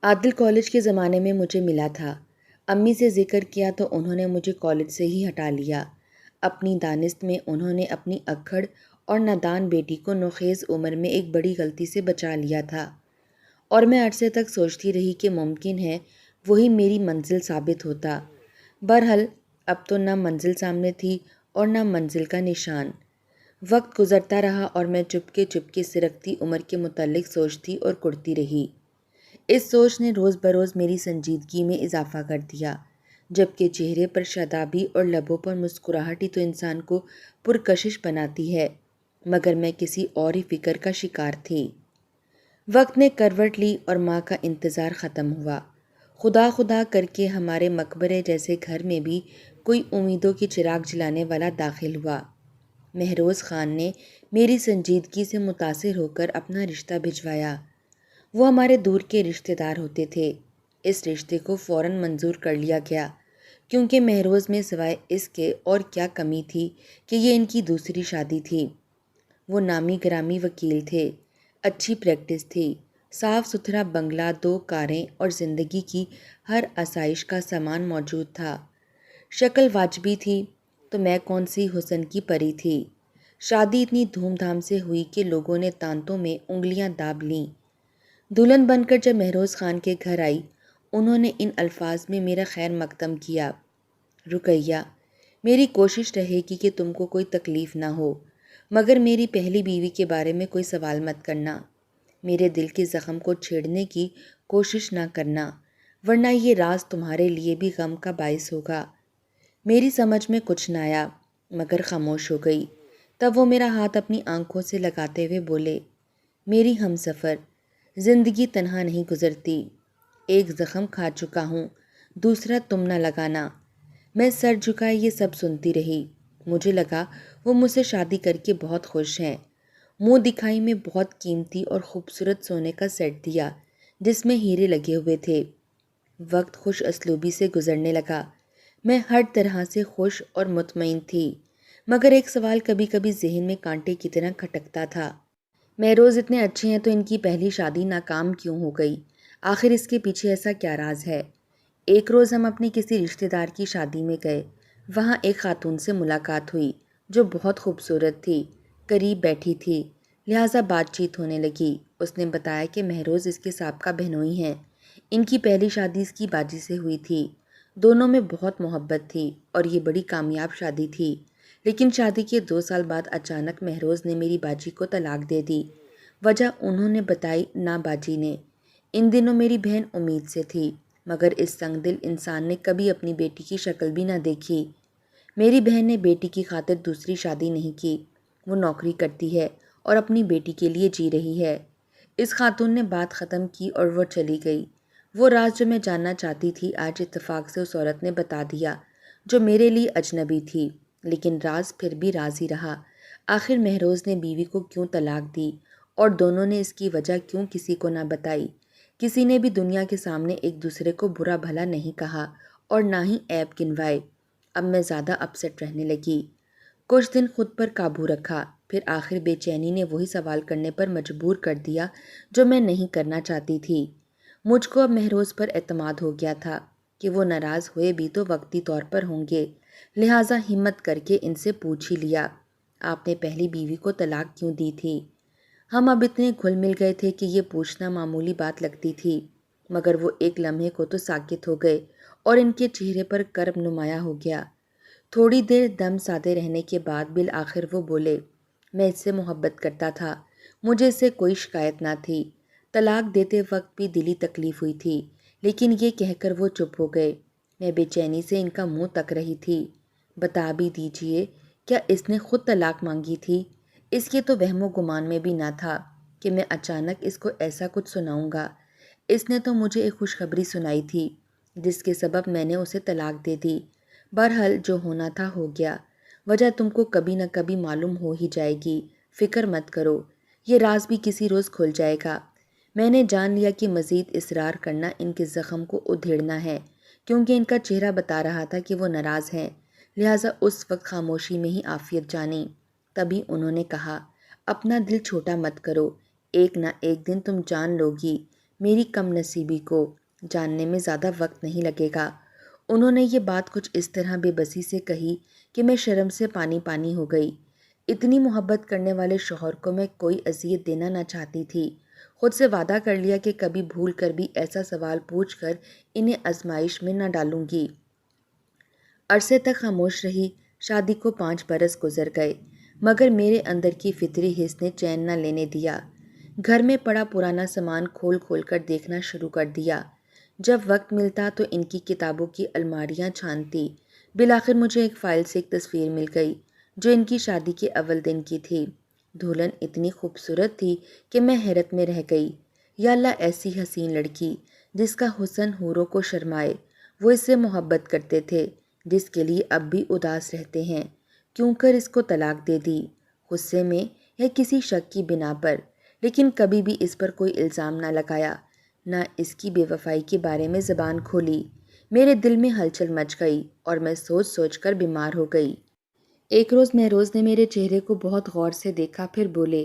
عادل college کے زمانے میں مجھے ملا تھا۔ امی سے ذکر کیا تو انہوں نے مجھے کالج سے ہی ہٹا لیا۔ اپنی دانست میں انہوں نے اپنی اکھڑ اور نادان بیٹی کو نوخیز عمر میں ایک بڑی غلطی سے بچا لیا تھا، اور میں عرصے تک سوچتی رہی کہ ممکن ہے وہی میری منزل ثابت ہوتا۔ بہرحال اب تو نہ منزل سامنے تھی اور نہ منزل کا نشان۔ وقت گزرتا رہا اور میں چپ کے سرکتی عمر کے متعلق سوچتی اور کڑتی رہی۔ اس سوچ نے روز بروز میری سنجیدگی میں اضافہ کر دیا، جبکہ چہرے پر شادابی اور لبوں پر مسکراہٹ ہی تو انسان کو پرکشش بناتی ہے، مگر میں کسی اور ہی فکر کا شکار تھی۔ وقت نے کروٹ لی اور ماں کا انتظار ختم ہوا۔ خدا خدا کر کے ہمارے مقبرے جیسے گھر میں بھی کوئی امیدوں کی چراغ جلانے والا داخل ہوا۔ مہروز خان نے میری سنجیدگی سے متاثر ہو کر اپنا رشتہ بھجوایا۔ وہ ہمارے دور کے رشتہ دار ہوتے تھے۔ اس رشتے کو فوراً منظور کر لیا گیا، کیونکہ مہروز میں سوائے اس کے اور کیا کمی تھی کہ یہ ان کی دوسری شادی تھی۔ وہ نامی گرامی وکیل تھے، اچھی پریکٹس تھی، صاف ستھرا بنگلہ، 2 کاریں اور زندگی کی ہر آسائش کا سامان موجود تھا۔ شکل واجبی تھی تو میں کون سی حسن کی پری تھی۔ شادی اتنی دھوم دھام سے ہوئی کہ لوگوں نے تانتوں میں انگلیاں داب لیں۔ دلہن بن کر جب مہروز خان کے گھر آئی، انہوں نے ان الفاظ میں میرا خیر مقدم کیا: رقیہ، میری کوشش رہے گی کہ تم کو کوئی تکلیف نہ ہو، مگر میری پہلی بیوی کے بارے میں کوئی سوال مت کرنا۔ میرے دل کے زخم کو چھیڑنے کی کوشش نہ کرنا، ورنہ یہ راز تمہارے لیے بھی غم کا باعث ہوگا۔ میری سمجھ میں کچھ نہ آیا، مگر خاموش ہو گئی۔ تب وہ میرا ہاتھ اپنی آنکھوں سے لگاتے ہوئے بولے: میری ہمسفر، زندگی تنہا نہیں گزرتی۔ ایک زخم کھا چکا ہوں، دوسرا تم نہ لگانا۔ میں سر جھکائے یہ سب سنتی رہی۔ مجھے لگا وہ مجھ سے شادی کر کے بہت خوش ہیں۔ منہ دکھائی میں بہت قیمتی اور خوبصورت سونے کا سیٹ دیا جس میں ہیرے لگے ہوئے تھے۔ وقت خوش اسلوبی سے گزرنے لگا۔ میں ہر طرح سے خوش اور مطمئن تھی، مگر ایک سوال کبھی کبھی ذہن میں کانٹے کی طرح کھٹکتا تھا۔ مہروز اتنے اچھے ہیں تو ان کی پہلی شادی ناکام کیوں ہو گئی؟ آخر اس کے پیچھے ایسا کیا راز ہے؟ ایک روز ہم اپنے کسی رشتہ دار کی شادی میں گئے۔ وہاں ایک خاتون سے ملاقات ہوئی جو بہت خوبصورت تھی، قریب بیٹھی تھی، لہٰذا بات چیت ہونے لگی۔ اس نے بتایا کہ مہروز اس کے سابقہ بہنوئی ہیں۔ ان کی پہلی شادی اس کی باجی سے ہوئی تھی۔ دونوں میں بہت محبت تھی اور یہ بڑی کامیاب شادی تھی، لیکن شادی کے 2 سال بعد اچانک مہروز نے میری باجی کو طلاق دے دی۔ وجہ انہوں نے بتائی نہ باجی نے۔ ان دنوں میری بہن امید سے تھی، مگر اس سنگ دل انسان نے کبھی اپنی بیٹی کی شکل بھی نہ دیکھی۔ میری بہن نے بیٹی کی خاطر دوسری شادی نہیں کی۔ وہ نوکری کرتی ہے اور اپنی بیٹی کے لیے جی رہی ہے۔ اس خاتون نے بات ختم کی اور وہ چلی گئی۔ وہ راز جو میں جاننا چاہتی تھی آج اتفاق سے اس عورت نے بتا دیا، جو میرے لیے اجنبی تھی، لیکن راز پھر بھی راز ہی رہا۔ آخر مہروز نے بیوی کو کیوں طلاق دی اور دونوں نے اس کی وجہ کیوں کسی کو نہ بتائی؟ کسی نے بھی دنیا کے سامنے ایک دوسرے کو برا بھلا نہیں کہا اور نہ ہی عیب گنوائے۔ اب میں زیادہ اپسیٹ رہنے لگی۔ کچھ دن خود پر قابو رکھا، پھر آخر بے چینی نے وہی سوال کرنے پر مجبور کر دیا جو میں نہیں کرنا چاہتی تھی۔ مجھ کو اب مہروز پر اعتماد ہو گیا تھا کہ وہ ناراض ہوئے بھی تو وقتی طور پر ہوں گے، لہٰذا ہمت کر کے ان سے پوچھ ہی لیا: آپ نے پہلی بیوی کو طلاق کیوں دی تھی؟ ہم اب اتنے گھل مل گئے تھے کہ یہ پوچھنا معمولی بات لگتی تھی، مگر وہ ایک لمحے کو تو ساکت ہو گئے اور ان کے چہرے پر کرب نمایاں ہو گیا۔ تھوڑی دیر دم سادے رہنے کے بعد بالآخر وہ بولے: میں اس سے محبت کرتا تھا، مجھے اس سے کوئی شکایت نہ تھی۔ طلاق دیتے وقت بھی دلی تکلیف ہوئی تھی، لیکن یہ کہہ کر وہ چپ ہو گئے۔ میں بے چینی سے ان کا منہ تک رہی تھی۔ بتا بھی دیجئے، کیا اس نے خود طلاق مانگی تھی؟ اس کے تو وہم و گمان میں بھی نہ تھا کہ میں اچانک اس کو ایسا کچھ سناؤں گا۔ اس نے تو مجھے ایک خوشخبری سنائی تھی جس کے سبب میں نے اسے طلاق دے دی۔ بہرحال جو ہونا تھا ہو گیا، وجہ تم کو کبھی نہ کبھی معلوم ہو ہی جائے گی، فکر مت کرو، یہ راز بھی کسی روز کھل جائے گا۔ میں نے جان لیا کہ مزید اصرار کرنا ان کے زخم کو ادھیڑنا ہے، کیونکہ ان کا چہرہ بتا رہا تھا کہ وہ ناراض ہیں، لہٰذا اس وقت خاموشی میں ہی عافیت جانی۔ تبھی انہوں نے کہا: اپنا دل چھوٹا مت کرو، ایک نہ ایک دن تم جان لو گی میری کم نصیبی کو جاننے میں زیادہ وقت نہیں لگے گا۔ انہوں نے یہ بات کچھ اس طرح بے بسی سے کہی کہ میں شرم سے پانی پانی ہو گئی۔ اتنی محبت کرنے والے شوہر کو میں کوئی اذیت دینا نہ چاہتی تھی۔ خود سے وعدہ کر لیا کہ کبھی بھول کر بھی ایسا سوال پوچھ کر انہیں آزمائش میں نہ ڈالوں گی۔ عرصے تک خاموش رہی۔ شادی کو 5 برس گزر گئے، مگر میرے اندر کی فطری حس نے چین نہ لینے دیا۔ گھر میں پڑا پرانا سامان کھول کھول کر دیکھنا شروع کر دیا۔ جب وقت ملتا تو ان کی کتابوں کی الماریاں چھانتی۔ بالآخر مجھے ایک فائل سے ایک تصویر مل گئی جو ان کی شادی کے اول دن کی تھی۔ دلہن اتنی خوبصورت تھی کہ میں حیرت میں رہ گئی۔ یا اللہ، ایسی حسین لڑکی جس کا حسن حوروں کو شرمائے۔ وہ اس سے محبت کرتے تھے، جس کے لیے اب بھی اداس رہتے ہیں۔ کیوں کر اس کو طلاق دے دی؟ غصے میں یا کسی شک کی بنا پر؟ لیکن کبھی بھی اس پر کوئی الزام نہ لگایا، نہ اس کی بے وفائی کے بارے میں زبان کھولی۔ میرے دل میں ہلچل مچ گئی اور میں سوچ سوچ کر بیمار ہو گئی۔ ایک روز مہروز نے میرے چہرے کو بہت غور سے دیکھا، پھر بولے،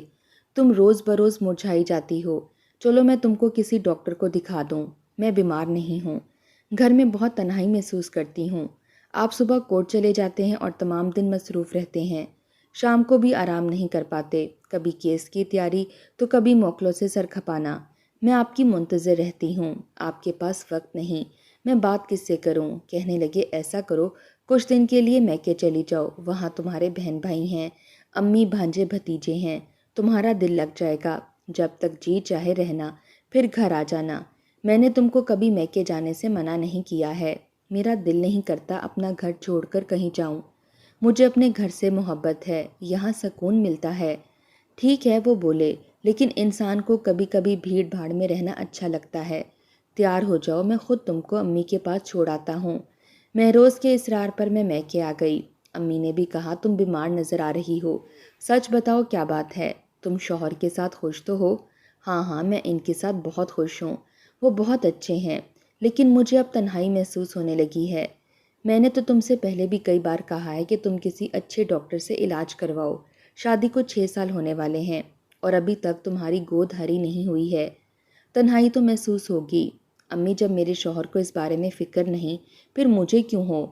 تم روز بروز مرجھائی جاتی ہو، چلو میں تم کو کسی ڈاکٹر کو دکھا دوں۔ میں بیمار نہیں ہوں، گھر میں بہت تنہائی محسوس کرتی ہوں۔ آپ صبح کورٹ چلے جاتے ہیں اور تمام دن مصروف رہتے ہیں، شام کو بھی آرام نہیں کر پاتے، کبھی کیس کی تیاری تو کبھی موکلوں سے سر کھپانا۔ میں آپ کی منتظر رہتی ہوں، آپ کے پاس وقت نہیں، میں بات کس سے کروں؟ کہنے لگے، ایسا کرو، کچھ دن کے لیے میکے چلی جاؤ، وہاں تمہارے بہن بھائی ہیں، امی بھانجے بھتیجے ہیں، تمہارا دل لگ جائے گا، جب تک جی چاہے رہنا، پھر گھر آ جانا۔ میں نے تم کو کبھی میکے جانے سے منع نہیں کیا ہے، میرا دل نہیں کرتا اپنا گھر چھوڑ کر کہیں جاؤں، مجھے اپنے گھر سے محبت ہے، یہاں سکون ملتا ہے۔ ٹھیک ہے، وہ بولے، لیکن انسان کو کبھی کبھی بھیڑ بھاڑ میں رہنا اچھا لگتا ہے۔ تیار ہو جاؤ، میں خود تم کو امی کے پاس چھوڑ آتا ہوں۔ مہروز کے اصرار پر میں میکے آ گئی۔ امی نے بھی کہا، تم بیمار نظر آ رہی ہو، سچ بتاؤ کیا بات ہے؟ تم شوہر کے ساتھ خوش تو ہو؟ ہاں ہاں، میں ان کے ساتھ بہت خوش ہوں، وہ بہت اچھے ہیں، لیکن مجھے اب تنہائی محسوس ہونے لگی ہے۔ میں نے تو تم سے پہلے بھی کئی بار کہا ہے کہ تم کسی اچھے ڈاکٹر سے علاج کرواؤ۔ شادی کو 6 سال ہونے والے ہیں اور ابھی تک تمہاری گود ہری نہیں ہوئی ہے، تنہائی تو محسوس ہوگی۔ امی، جب میرے شوہر کو اس بارے میں فکر نہیں، پھر مجھے کیوں ہو؟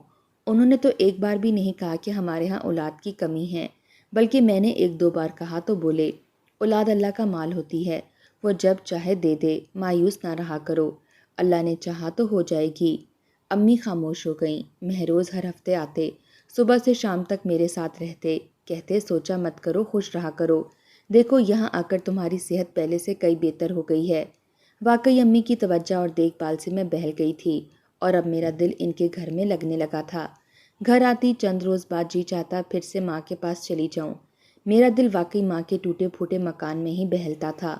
انہوں نے تو ایک بار بھی نہیں کہا کہ ہمارے ہاں اولاد کی کمی ہے، بلکہ میں نے 1-2 بار کہا تو بولے، اولاد اللہ کا مال ہوتی ہے، وہ جب چاہے دے دے، مایوس نہ رہا کرو، اللہ نے چاہا تو ہو جائے گی۔ امی خاموش ہو گئیں۔ مہروز ہر ہفتے آتے، صبح سے شام تک میرے ساتھ رہتے، کہتے، سوچا مت کرو، خوش رہا کرو، دیکھو یہاں آ کر تمہاری صحت پہلے سے کئی بہتر ہو گئی ہے۔ واقعی امی کی توجہ اور دیکھ بھال سے میں بہل گئی تھی اور اب میرا دل ان کے گھر میں لگنے لگا تھا۔ گھر آتی چند روز بعد جی چاہتا پھر سے ماں کے پاس چلی جاؤں۔ میرا دل واقعی ماں کے ٹوٹے پھوٹے مکان میں ہی بہلتا تھا۔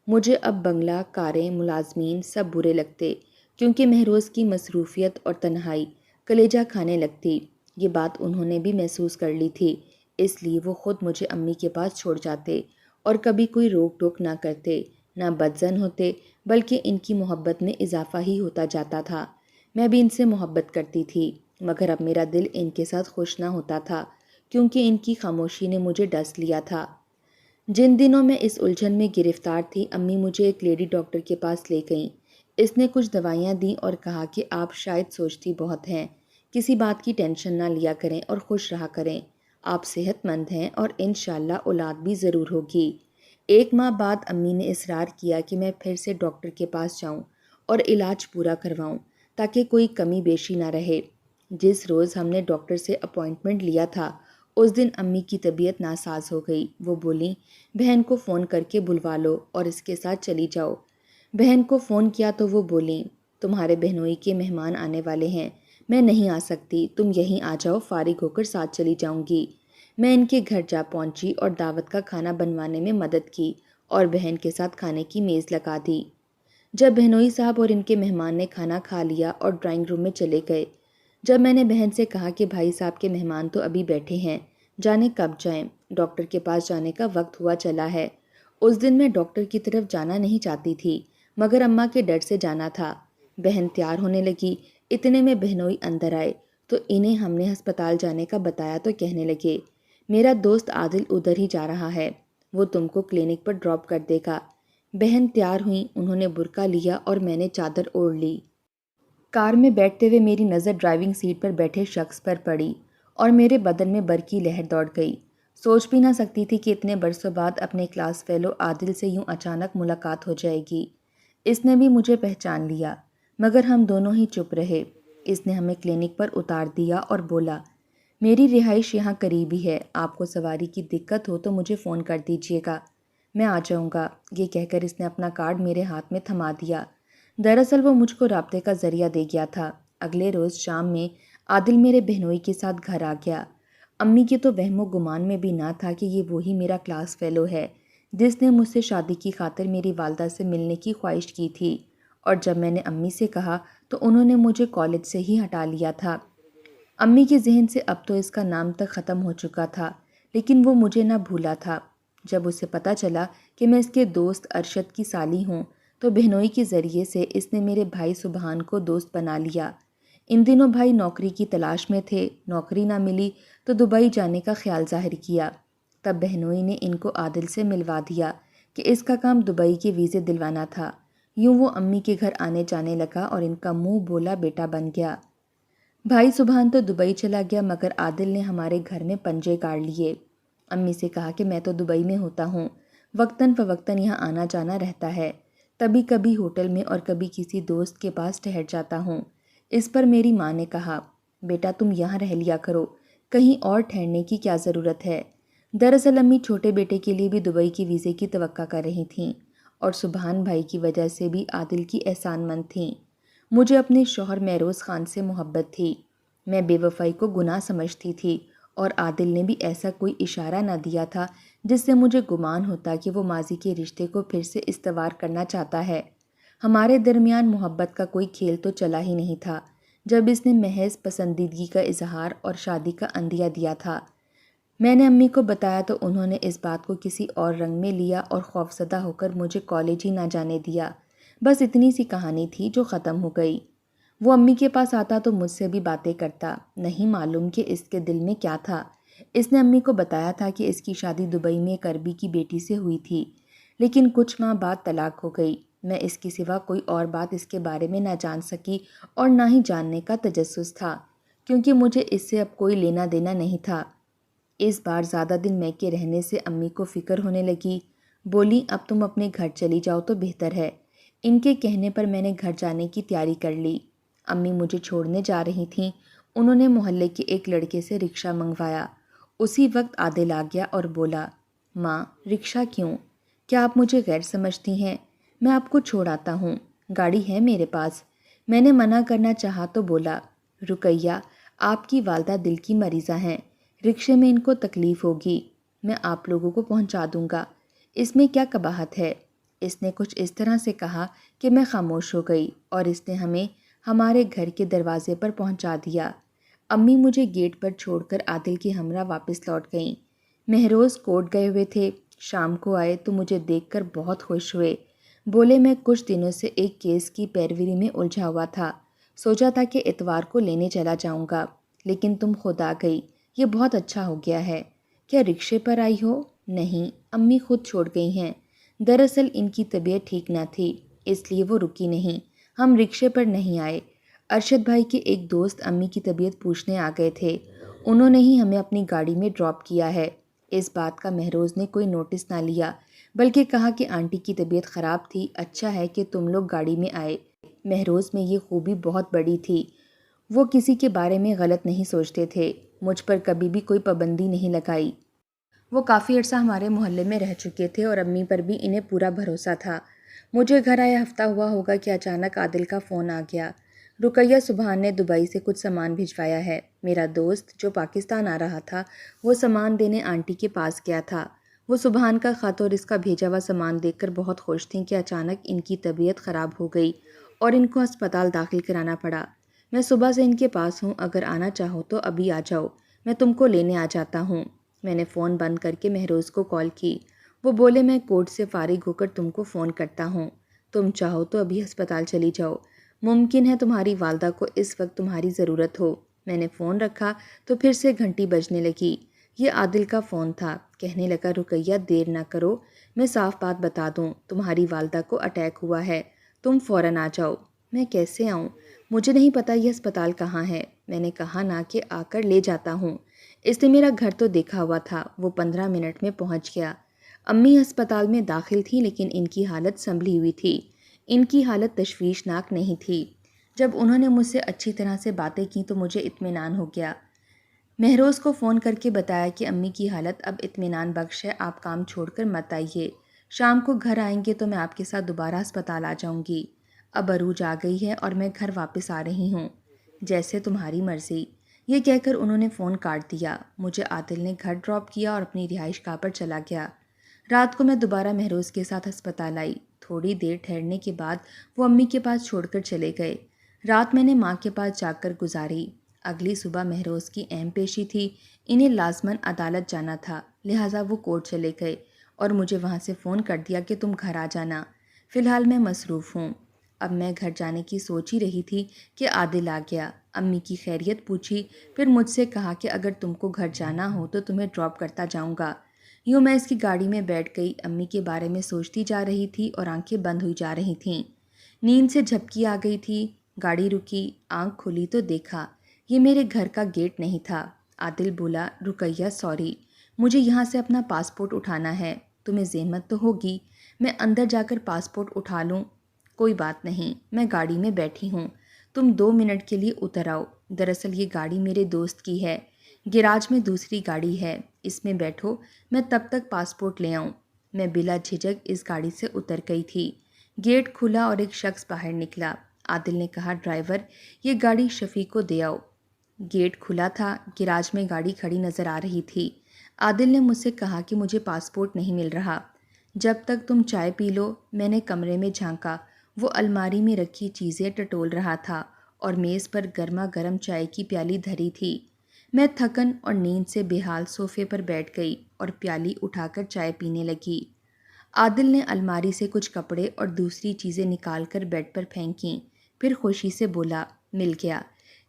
مجھے اب بنگلہ، کاریں، ملازمین سب برے لگتے، کیونکہ مہروز کی مصروفیت اور تنہائی کلیجہ کھانے لگتی۔ یہ بات انہوں نے بھی محسوس کر لی تھی، اس لیے وہ خود مجھے امی کے پاس چھوڑ جاتے اور کبھی کوئی روک ٹوک نہ کرتے، نہ بدظن ہوتے، بلکہ ان کی محبت میں اضافہ ہی ہوتا جاتا تھا۔ میں بھی ان سے محبت کرتی تھی، مگر اب میرا دل ان کے ساتھ خوش نہ ہوتا تھا، کیونکہ ان کی خاموشی نے مجھے ڈس لیا تھا۔ جن دنوں میں اس الجھن میں گرفتار تھی، امی مجھے ایک لیڈی ڈاکٹر کے پاس لے گئیں۔ اس نے کچھ دوائیاں دیں اور کہا کہ آپ شاید سوچتی بہت ہیں، کسی بات کی ٹینشن نہ لیا کریں اور خوش رہا کریں، آپ صحت مند ہیں اور انشاءاللہ اولاد بھی ضرور ہوگی۔ 1 ماہ بعد امی نے اصرار کیا کہ میں پھر سے ڈاکٹر کے پاس جاؤں اور علاج پورا کرواؤں تاکہ کوئی کمی بیشی نہ رہے۔ جس روز ہم نے ڈاکٹر سے اپوائنٹمنٹ لیا تھا، اس دن امی کی طبیعت ناساز ہو گئی۔ وہ بولیں، بہن کو فون کر کے بلوا لو اور اس کے ساتھ چلی جاؤ۔ بہن کو فون کیا تو وہ بولیں، تمہارے بہنوئی کے مہمان آنے والے ہیں، میں نہیں آ سکتی، تم یہیں آ جاؤ، فارغ ہو کر ساتھ چلی جاؤں گی۔ میں ان کے گھر جا پہنچی اور دعوت کا کھانا بنوانے میں مدد کی اور بہن کے ساتھ کھانے کی میز لگا دی۔ جب بہنوئی صاحب اور ان کے مہمان نے کھانا کھا لیا اور ڈرائنگ روم میں چلے گئے، جب میں نے بہن سے کہا کہ بھائی صاحب کے مہمان تو ابھی بیٹھے ہیں، جانے کب جائیں، ڈاکٹر کے پاس جانے کا وقت ہوا چلا ہے۔ اس دن میں ڈاکٹر کی طرف جانا نہیں چاہتی تھی، مگر اماں کے ڈر سے جانا تھا۔ بہن تیار ہونے لگی، اتنے میں بہنوئی اندر آئے تو انہیں ہم نے ہسپتال جانے کا بتایا تو کہنے لگے، میرا دوست عادل ادھر ہی جا رہا ہے، وہ تم کو کلینک پر ڈراپ کر دے گا۔ بہن تیار ہوئیں، انہوں نے برقع لیا اور میں نے چادر اوڑھ لی۔ کار میں بیٹھتے ہوئے میری نظر ڈرائیونگ سیٹ پر بیٹھے شخص پر پڑی اور میرے بدن میں برقی لہر دوڑ گئی۔ سوچ بھی نہ سکتی تھی کہ اتنے برسوں بعد اپنے کلاس فیلو عادل سے یوں اچانک ملاقات ہو جائے گی۔ اس نے بھی مجھے پہچان لیا، مگر ہم دونوں ہی چپ رہے۔ اس نے ہمیں کلینک پر اتار دیا اور بولا، میری رہائش یہاں قریب ہی ہے، آپ کو سواری کی دقت ہو تو مجھے فون کر دیجیے گا، میں آ جاؤں گا۔ یہ کہہ کر اس نے اپنا کارڈ میرے ہاتھ میں تھما دیا۔ دراصل وہ مجھ کو رابطے کا ذریعہ دے گیا تھا۔ اگلے روز شام میں عادل میرے بہنوئی کے ساتھ گھر آ گیا۔ امی کے تو وہم و گمان میں بھی نہ تھا کہ یہ وہی میرا کلاس فیلو ہے جس نے مجھ سے شادی کی خاطر میری والدہ سے ملنے کی خواہش کی تھی، اور جب میں نے امی سے کہا تو انہوں نے مجھے کالج سے ہی ہٹا لیا تھا۔ امی کے ذہن سے اب تو اس کا نام تک ختم ہو چکا تھا، لیکن وہ مجھے نہ بھولا تھا۔ جب اسے پتہ چلا کہ میں اس کے دوست ارشد کی سالی ہوں تو بہنوئی کے ذریعے سے اس نے میرے بھائی سبحان کو دوست بنا لیا۔ ان دنوں بھائی نوکری کی تلاش میں تھے، نوکری نہ ملی تو دبئی جانے کا خیال ظاہر کیا۔ تب بہنوئی نے ان کو عادل سے ملوا دیا کہ اس کا کام دبئی کے ویزے دلوانا تھا۔ یوں وہ امی کے گھر آنے جانے لگا اور ان کا منہ بولا بیٹا بن گیا۔ بھائی سبحان تو دبئی چلا گیا، مگر عادل نے ہمارے گھر میں پنجے گاڑ لیے۔ امی سے کہا کہ میں تو دبئی میں ہوتا ہوں، وقتاً فوقتاً یہاں آنا جانا رہتا ہے، کبھی کبھی ہوٹل میں اور کبھی کسی دوست کے پاس ٹھہر جاتا ہوں۔ اس پر میری ماں نے کہا، بیٹا تم یہاں رہ لیا کرو، کہیں اور ٹھہرنے کی کیا ضرورت ہے۔ دراصل امی چھوٹے بیٹے کے لیے بھی دبئی کی ویزے کی توقع کر رہی تھیں، اور سبحان بھائی کی وجہ سے بھی عادل کی احسان مند تھیں۔ مجھے اپنے شوہر مہروز خان سے محبت تھی، میں بے وفائی کو گناہ سمجھتی تھی، اور عادل نے بھی ایسا کوئی اشارہ نہ دیا تھا جس سے مجھے گمان ہوتا کہ وہ ماضی کے رشتے کو پھر سے استوار کرنا چاہتا ہے۔ ہمارے درمیان محبت کا کوئی کھیل تو چلا ہی نہیں تھا جب اس نے محض پسندیدگی کا اظہار اور شادی کا عندیہ دیا تھا۔ میں نے امی کو بتایا تو انہوں نے اس بات کو کسی اور رنگ میں لیا اور خوفزدہ ہو کر مجھے کالج ہی نہ جانے دیا۔ بس اتنی سی کہانی تھی جو ختم ہو گئی۔ وہ امی کے پاس آتا تو مجھ سے بھی باتیں کرتا، نہیں معلوم کہ اس کے دل میں کیا تھا۔ اس نے امی کو بتایا تھا کہ اس کی شادی دبئی میں ایک عربی کی بیٹی سے ہوئی تھی، لیکن کچھ ماہ بعد طلاق ہو گئی۔ میں اس کے سوا کوئی اور بات اس کے بارے میں نہ جان سکی اور نہ ہی جاننے کا تجسس تھا، کیونکہ مجھے اس سے اب کوئی لینا دینا نہیں تھا۔ اس بار زیادہ دن میکے رہنے سے امی کو فکر ہونے لگی۔ بولی، اب تم اپنے گھر چلی جاؤ تو بہتر ہے۔ ان کے کہنے پر میں نے گھر جانے کی تیاری کر لی۔ امی مجھے چھوڑنے جا رہی تھیں، انہوں نے محلے کے ایک لڑکے سے رکشہ منگوایا۔ اسی وقت عادل آ گیا اور بولا، ماں رکشہ کیوں؟ کیا آپ مجھے غیر سمجھتی ہیں؟ میں آپ کو چھوڑ آتا ہوں، گاڑی ہے میرے پاس۔ میں نے منع کرنا چاہا تو بولا، رقیہ آپ کی والدہ دل کی مریضہ ہیں، رکشے میں ان کو تکلیف ہوگی، میں آپ لوگوں کو پہنچا دوں گا، اس میں کیا قباحت ہے۔ اس نے کچھ اس طرح سے کہا کہ میں خاموش ہو گئی اور اس نے ہمیں ہمارے گھر کے دروازے پر پہنچا دیا۔ امی مجھے گیٹ پر چھوڑ کر عادل کے ہمراہ واپس لوٹ گئیں۔ مہروز کورٹ گئے ہوئے تھے، شام کو آئے تو مجھے دیکھ کر بہت خوش ہوئے۔ بولے، میں کچھ دنوں سے ایک کیس کی پیروی میں الجھا ہوا تھا، سوچا تھا کہ اتوار کو لینے چلا جاؤں گا، لیکن تم خود آ گئی، یہ بہت اچھا ہو گیا ہے۔ کیا رکشے پر آئی ہو؟ نہیں، امی خود چھوڑ گئی ہیں، دراصل ان کی طبیعت ٹھیک نہ تھی، اس لیے وہ رکی نہیں، ہم رکشے پر نہیں آئے۔ ارشد بھائی کے ایک دوست امی کی طبیعت پوچھنے آ گئے تھے، انہوں نے ہی ہمیں اپنی گاڑی میں ڈراپ کیا ہے۔ اس بات کا مہروز نے کوئی نوٹس نہ لیا، بلکہ کہا کہ آنٹی کی طبیعت خراب تھی، اچھا ہے کہ تم لوگ گاڑی میں آئے۔ مہروز میں یہ خوبی بہت بڑی تھی، وہ کسی کے بارے میں غلط نہیں سوچتے تھے، مجھ پر کبھی بھی کوئی پابندی نہیں لگائی۔ وہ کافی عرصہ ہمارے محلے میں رہ چکے تھے اور امی پر بھی انہیں پورا بھروسہ تھا۔ مجھے گھر آئے ہفتہ ہوا ہوگا کہ اچانک عادل کا فون آ گیا، رقیہ سبحان نے دبئی سے کچھ سامان بھجوایا ہے۔ میرا دوست جو پاکستان آ رہا تھا وہ سامان دینے آنٹی کے پاس گیا تھا۔ وہ سبحان کا خط اور اس کا بھیجا ہوا سامان دیکھ کر بہت خوش تھیں کہ اچانک ان کی طبیعت خراب ہو گئی اور ان کو ہسپتال داخل کرانا پڑا۔ میں صبح سے ان کے پاس ہوں، اگر آنا چاہو تو ابھی آ جاؤ، میں تم کو لینے آ جاتا ہوں۔ میں نے فون بند کر کے مہروز کو کال کی۔ وہ بولے، میں کورٹ سے فارغ ہو کر تم کو فون کرتا ہوں، تم چاہو تو ابھی ہسپتال چلی جاؤ، ممکن ہے تمہاری والدہ کو اس وقت تمہاری ضرورت ہو۔ میں نے فون رکھا تو پھر سے گھنٹی بجنے لگی۔ یہ عادل کا فون تھا، کہنے لگا، رقیہ دیر نہ کرو، میں صاف بات بتا دوں، تمہاری والدہ کو اٹیک ہوا ہے، تم فوراً آ جاؤ۔ میں کیسے آؤں؟ مجھے نہیں پتہ یہ ہسپتال کہاں ہے۔ میں نے کہا نا کہ آ کر لے جاتا ہوں۔ اس نے میرا گھر تو دیکھا ہوا تھا۔ وہ 15 منٹ میں پہنچ گیا۔ امی ہسپتال میں داخل تھیں لیکن ان کی حالت سنبھلی ہوئی تھی۔ ان کی حالت تشویشناک نہیں تھی۔ جب انہوں نے مجھ سے اچھی طرح سے باتیں کی تو مجھے اطمینان ہو گیا۔ مہروز کو فون کر کے بتایا کہ امی کی حالت اب اطمینان بخش ہے، آپ کام چھوڑ کر مت آئیے، شام کو گھر آئیں گے تو میں آپ کے ساتھ دوبارہ ہسپتال آ جاؤں گی۔ اب عروج آ گئی ہے اور میں گھر واپس آ رہی ہوں، جیسے تمہاری مرضی۔ یہ کہہ کر انہوں نے فون کاٹ دیا۔ مجھے عادل نے گھر ڈراپ کیا اور اپنی رہائش گاہ پر چلا گیا۔ رات کو میں دوبارہ مہروز کے ساتھ ہسپتال آئی۔ تھوڑی دیر ٹھہرنے کے بعد وہ امی کے پاس چھوڑ کر چلے گئے۔ رات میں نے ماں کے پاس جا کر گزاری۔ اگلی صبح مہروز کی اہم پیشی تھی، انہیں لازماً عدالت جانا تھا، لہٰذا وہ کورٹ چلے گئے اور مجھے وہاں سے فون کر دیا کہ تم گھر آ جانا، فی الحال میں مصروف ہوں۔ اب میں گھر جانے کی سوچ ہی رہی تھی کہ عادل آ گیا۔ امی کی خیریت پوچھی، پھر مجھ سے کہا کہ اگر تم کو گھر جانا ہو تو تمہیں ڈراپ کرتا جاؤں گا۔ یوں میں اس کی گاڑی میں بیٹھ گئی، امی کے بارے میں سوچتی جا رہی تھی اور آنکھیں بند ہوئی جا رہی تھیں۔ نیند سے جھپکی آ گئی تھی۔ گاڑی رکی، آنکھ کھلی تو دیکھا یہ میرے گھر کا گیٹ نہیں تھا۔ عادل بولا، رقیہ سوری، مجھے یہاں سے اپنا پاسپورٹ اٹھانا ہے، تمہیں زحمت تو ہوگی، میں اندر جا کر پاسپورٹ اٹھا لوں؟ کوئی بات نہیں، میں گاڑی میں بیٹھی ہوں، تم 2 منٹ کے لیے اتر آؤ، دراصل یہ گاڑی میرے دوست کی ہے، گیراج میں دوسری گاڑی ہے، اس میں بیٹھو، میں تب تک پاسپورٹ لے آؤں۔ میں بلا جھجک اس گاڑی سے اتر گئی تھی۔ گیٹ کھلا اور ایک شخص باہر نکلا۔ عادل نے کہا، ڈرائیور یہ گاڑی شفیع کو دے آؤ۔ گیٹ کھلا تھا، گیراج میں گاڑی کھڑی نظر آ رہی تھی۔ عادل نے مجھ سے کہا کہ مجھے پاسپورٹ نہیں مل رہا، جب تک تم چائے پی لو۔ میں نے کمرے میں جھانکا، وہ الماری میں رکھی چیزیں ٹٹول رہا تھا اور میز پر گرما گرم چائے کی پیالی دھری تھی۔ میں تھکن اور نیند سے بے حال صوفے پر بیٹھ گئی اور پیالی اٹھا کر چائے پینے لگی۔ عادل نے الماری سے کچھ کپڑے اور دوسری چیزیں نکال کر بیڈ پر پھینکیں، پھر خوشی سے بولا، مل گیا،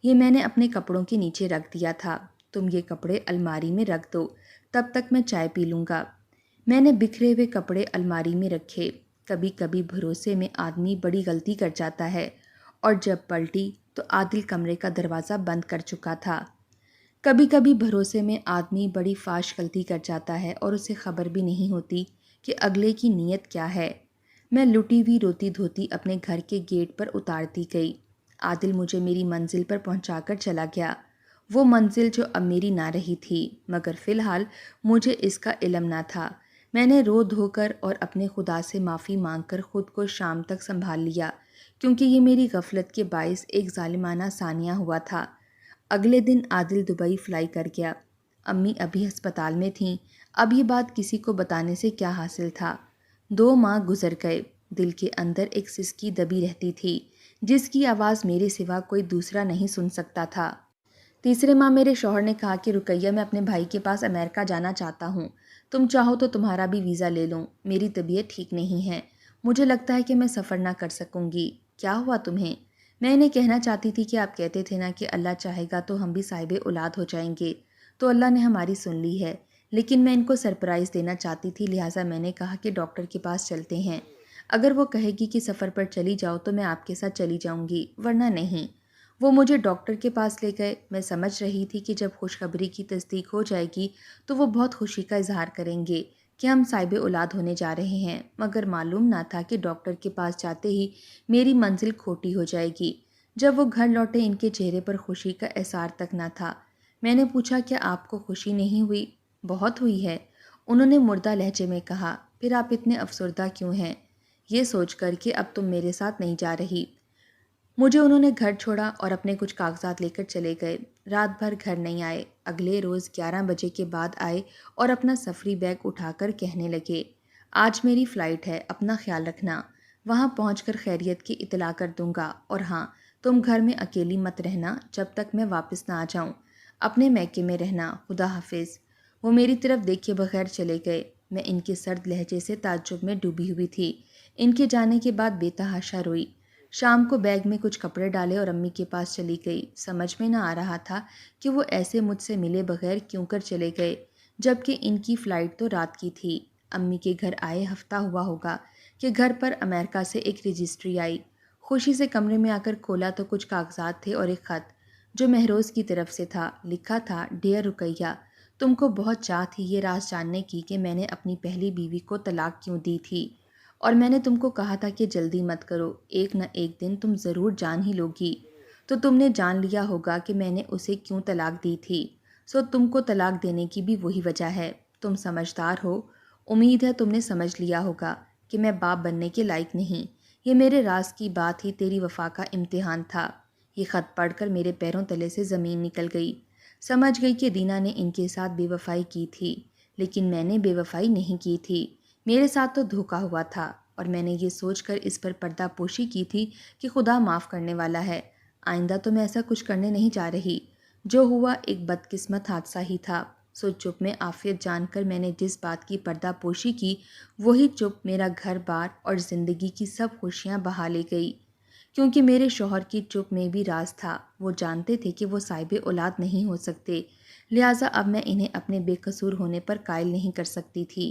یہ میں نے اپنے کپڑوں کے نیچے رکھ دیا تھا، تم یہ کپڑے الماری میں رکھ دو، تب تک میں چائے پی لوں گا۔ میں نے بکھرے ہوئے کپڑے الماری میں رکھے۔ کبھی کبھی بھروسے میں آدمی بڑی غلطی کر جاتا ہے، اور جب پلٹی تو عادل کمرے کا دروازہ بند کر چکا تھا۔ کبھی کبھی بھروسے میں آدمی بڑی فاش غلطی کر جاتا ہے اور اسے خبر بھی نہیں ہوتی کہ اگلے کی نیت کیا ہے۔ میں لٹی ہوئی روتی دھوتی اپنے گھر کے گیٹ پر اتارتی گئی۔ عادل مجھے میری منزل پر پہنچا کر چلا گیا، وہ منزل جو اب میری نہ رہی تھی، مگر فی الحال مجھے اس کا علم نہ تھا۔ میں نے رو دھو کر اور اپنے خدا سے معافی مانگ کر خود کو شام تک سنبھال لیا، کیونکہ یہ میری غفلت کے باعث ایک ظالمانہ ثانیہ ہوا تھا۔ اگلے دن عادل دبئی فلائی کر گیا۔ امی ابھی ہسپتال میں تھیں۔ اب یہ بات کسی کو بتانے سے کیا حاصل تھا؟ 2 ماہ گزر گئے۔ دل کے اندر ایک سسکی دبی رہتی تھی، جس کی آواز میرے سوا کوئی دوسرا نہیں سن سکتا تھا۔ تیسرے ماہ میرے شوہر نے کہا کہ رقیہ، میں اپنے بھائی کے پاس امریکہ جانا چاہتا ہوں، تم چاہو تو تمہارا بھی ویزا لے لوں، میری طبیعت ٹھیک نہیں ہے، مجھے لگتا ہے کہ میں سفر نہ کر سکوں گی۔ کیا ہوا تمہیں؟ میں انہیں کہنا چاہتی تھی کہ آپ کہتے تھے نا کہ اللہ چاہے گا تو ہم بھی صاحب اولاد ہو جائیں گے، تو اللہ نے ہماری سن لی ہے، لیکن میں ان کو سرپرائز دینا چاہتی تھی، لہٰذا میں نے کہا کہ ڈاکٹر کے پاس چلتے ہیں، اگر وہ کہے گی کہ سفر پر چلی جاؤ تو میں آپ کے ساتھ چلی جاؤں گی، ورنہ نہیں۔ وہ مجھے ڈاکٹر کے پاس لے گئے۔ میں سمجھ رہی تھی کہ جب خوشخبری کی تصدیق ہو جائے گی تو وہ بہت خوشی کا اظہار کریں گے کہ ہم صاحب اولاد ہونے جا رہے ہیں، مگر معلوم نہ تھا کہ ڈاکٹر کے پاس جاتے ہی میری منزل کھوٹی ہو جائے گی۔ جب وہ گھر لوٹے ان کے چہرے پر خوشی کا احسار تک نہ تھا۔ میں نے پوچھا، کیا آپ کو خوشی نہیں ہوئی؟ بہت ہوئی ہے، انہوں نے مردہ لہجے میں کہا۔ پھر آپ اتنے افسردہ کیوں ہیں؟ یہ سوچ کر کہ اب تم میرے ساتھ نہیں جا رہی۔ مجھے انہوں نے گھر چھوڑا اور اپنے کچھ کاغذات لے کر چلے گئے۔ رات بھر گھر نہیں آئے۔ اگلے روز 11 بجے کے بعد آئے اور اپنا سفری بیگ اٹھا کر کہنے لگے، آج میری فلائٹ ہے، اپنا خیال رکھنا، وہاں پہنچ کر خیریت کی اطلاع کر دوں گا، اور ہاں، تم گھر میں اکیلی مت رہنا جب تک میں واپس نہ آ جاؤں، اپنے میکے میں رہنا، خدا حافظ۔ وہ میری طرف دیکھے بغیر چلے گئے۔ میں ان کے سرد لہجے سے تعجب میں ڈوبی ہوئی تھی۔ ان کے جانے کے بعد بے تحاشا روئی۔ شام کو بیگ میں کچھ کپڑے ڈالے اور امی کے پاس چلی گئی۔ سمجھ میں نہ آ رہا تھا کہ وہ ایسے مجھ سے ملے بغیر کیوں کر چلے گئے، جبکہ ان کی فلائٹ تو رات کی تھی۔ امی کے گھر آئے ہفتہ ہوا ہوگا کہ گھر پر امریکہ سے ایک رجسٹری آئی۔ خوشی سے کمرے میں آ کر کھولا تو کچھ کاغذات تھے اور ایک خط جو مہروز کی طرف سے تھا۔ لکھا تھا، ڈیئر رقیہ، تم کو بہت چاہ تھی یہ راز جاننے کی کہ میں نے اپنی پہلی بیوی کو طلاق کیوں دی تھی، اور میں نے تم کو کہا تھا کہ جلدی مت کرو، ایک نہ ایک دن تم ضرور جان ہی لوگی۔ تو تم نے جان لیا ہوگا کہ میں نے اسے کیوں طلاق دی تھی، سو تم کو طلاق دینے کی بھی وہی وجہ ہے۔ تم سمجھدار ہو، امید ہے تم نے سمجھ لیا ہوگا کہ میں باپ بننے کے لائق نہیں۔ یہ میرے راز کی بات ہی تیری وفا کا امتحان تھا۔ یہ خط پڑھ کر میرے پیروں تلے سے زمین نکل گئی۔ سمجھ گئی کہ دینا نے ان کے ساتھ بے وفائی کی تھی، لیکن میں نے بے وفائی نہیں کی تھی۔ میرے ساتھ تو دھوکا ہوا تھا، اور میں نے یہ سوچ کر اس پر پردہ پوشی کی تھی کہ خدا معاف کرنے والا ہے۔ آئندہ تو میں ایسا کچھ کرنے نہیں جا رہی۔ جو ہوا ایک بدقسمت حادثہ ہی تھا، سو چپ میں عافیت جان کر میں نے جس بات کی پردہ پوشی کی وہی چپ میرا گھر بار اور زندگی کی سب خوشیاں بہا لے گئی، کیونکہ میرے شوہر کی چپ میں بھی راز تھا۔ وہ جانتے تھے کہ وہ صاحب اولاد نہیں ہو سکتے، لہٰذا اب میں انہیں اپنے بے قصور ہونے پر قائل نہیں کر سکتی تھی۔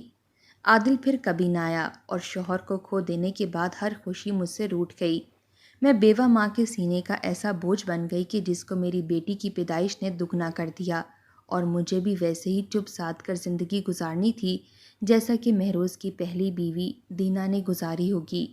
عادل پھر کبھی نہ آیا، اور شوہر کو کھو دینے کے بعد ہر خوشی مجھ سے روٹھ گئی۔ میں بیوہ ماں کے سینے کا ایسا بوجھ بن گئی کہ جس کو میری بیٹی کی پیدائش نے دگنا کر دیا، اور مجھے بھی ویسے ہی چپ سادھ کر زندگی گزارنی تھی جیسا کہ مہروز کی پہلی بیوی دینا نے گزاری ہوگی۔